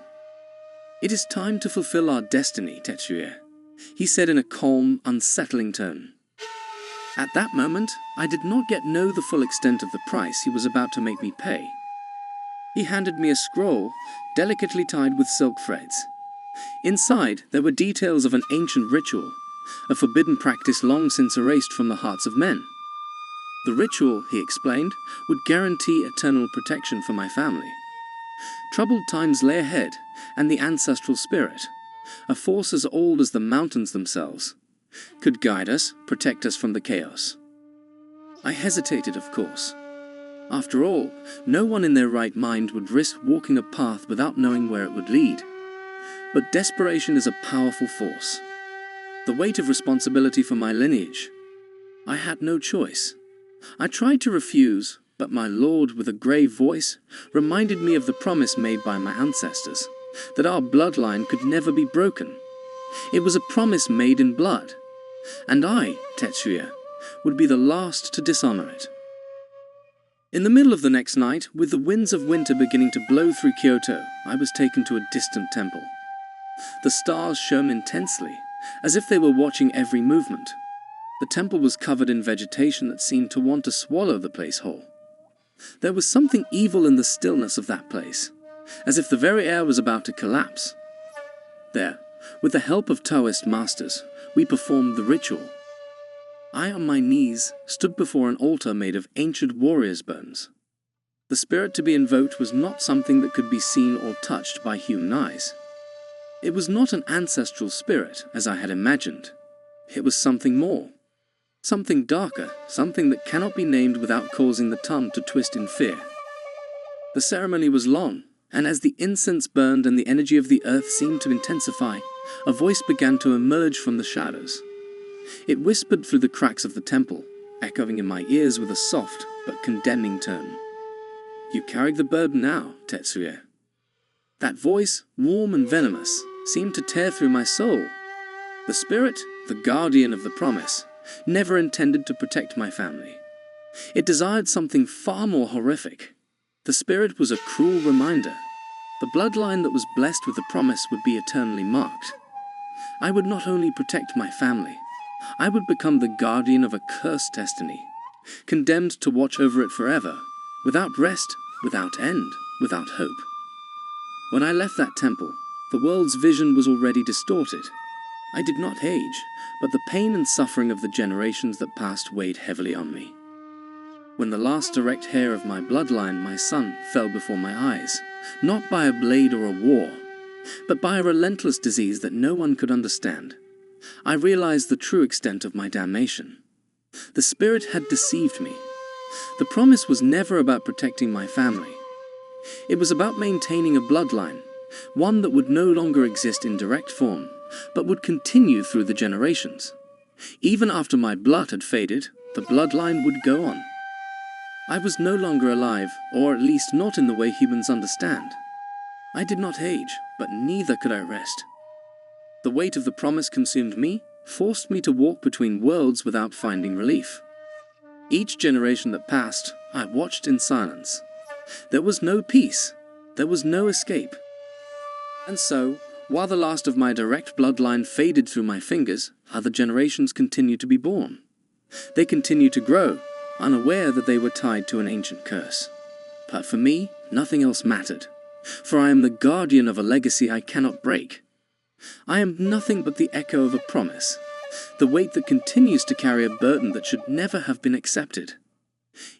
"It is time to fulfill our destiny, Tetsuya," he said in a calm, unsettling tone. At that moment, I did not yet know the full extent of the price he was about to make me pay. He handed me a scroll, delicately tied with silk threads. Inside, there were details of an ancient ritual, a forbidden practice long since erased from the hearts of men. The ritual, he explained, would guarantee eternal protection for my family. Troubled times lay ahead, and the ancestral spirit, a force as old as the mountains themselves, could guide us, protect us from the chaos. I hesitated, of course. After all, no one in their right mind would risk walking a path without knowing where it would lead. But desperation is a powerful force. The weight of responsibility for my lineage. I had no choice. I tried to refuse, but my lord, with a grave voice, reminded me of the promise made by my ancestors, that our bloodline could never be broken. It was a promise made in blood. And I, Tetsuya, would be the last to dishonor it. In the middle of the next night, with the winds of winter beginning to blow through Kyoto, I was taken to a distant temple. The stars shone intensely, as if they were watching every movement. The temple was covered in vegetation that seemed to want to swallow the place whole. There was something evil in the stillness of that place, as if the very air was about to collapse. There, with the help of Taoist masters, we performed the ritual. I, on my knees, stood before an altar made of ancient warriors' bones. The spirit to be invoked was not something that could be seen or touched by human eyes. It was not an ancestral spirit, as I had imagined. It was something more. Something darker, something that cannot be named without causing the tongue to twist in fear. The ceremony was long, and as the incense burned and the energy of the earth seemed to intensify, a voice began to emerge from the shadows. It whispered through the cracks of the temple, echoing in my ears with a soft but condemning tone. "You carried the burden now, Tetsuya." That voice, warm and venomous, seemed to tear through my soul. The spirit, the guardian of the promise, never intended to protect my family. It desired something far more horrific. The spirit was a cruel reminder. The bloodline that was blessed with the promise would be eternally marked. I would not only protect my family, I would become the guardian of a cursed destiny, condemned to watch over it forever, without rest, without end, without hope. When I left that temple, the world's vision was already distorted. I did not age, but the pain and suffering of the generations that passed weighed heavily on me. When the last direct heir of my bloodline, my son, fell before my eyes, not by a blade or a war, but by a relentless disease that no one could understand, I realized the true extent of my damnation. The spirit had deceived me. The promise was never about protecting my family. It was about maintaining a bloodline, one that would no longer exist in direct form, but would continue through the generations. Even after my blood had faded, the bloodline would go on. I was no longer alive, or at least not in the way humans understand. I did not age, but neither could I rest. The weight of the promise consumed me, forced me to walk between worlds without finding relief. Each generation that passed, I watched in silence. There was no peace. There was no escape. And so, while the last of my direct bloodline faded through my fingers, other generations continued to be born. They continued to grow, unaware that they were tied to an ancient curse. But for me, nothing else mattered, for I am the guardian of a legacy I cannot break. I am nothing but the echo of a promise, the weight that continues to carry a burden that should never have been accepted.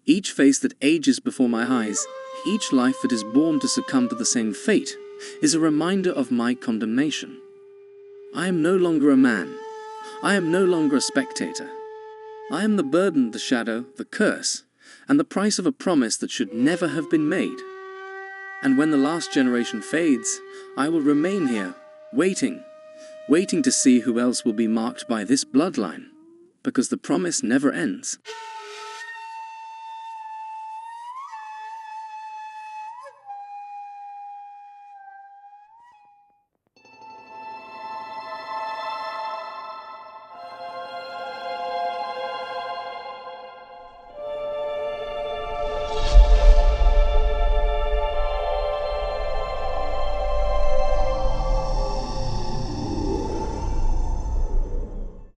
Each face that ages before my eyes, each life that is born to succumb to the same fate, is a reminder of my condemnation. I am no longer a man. I am no longer a spectator. I am the burden, the shadow, the curse, and the price of a promise that should never have been made. And when the last generation fades, I will remain here, waiting to see who else will be marked by this bloodline, because the promise never ends.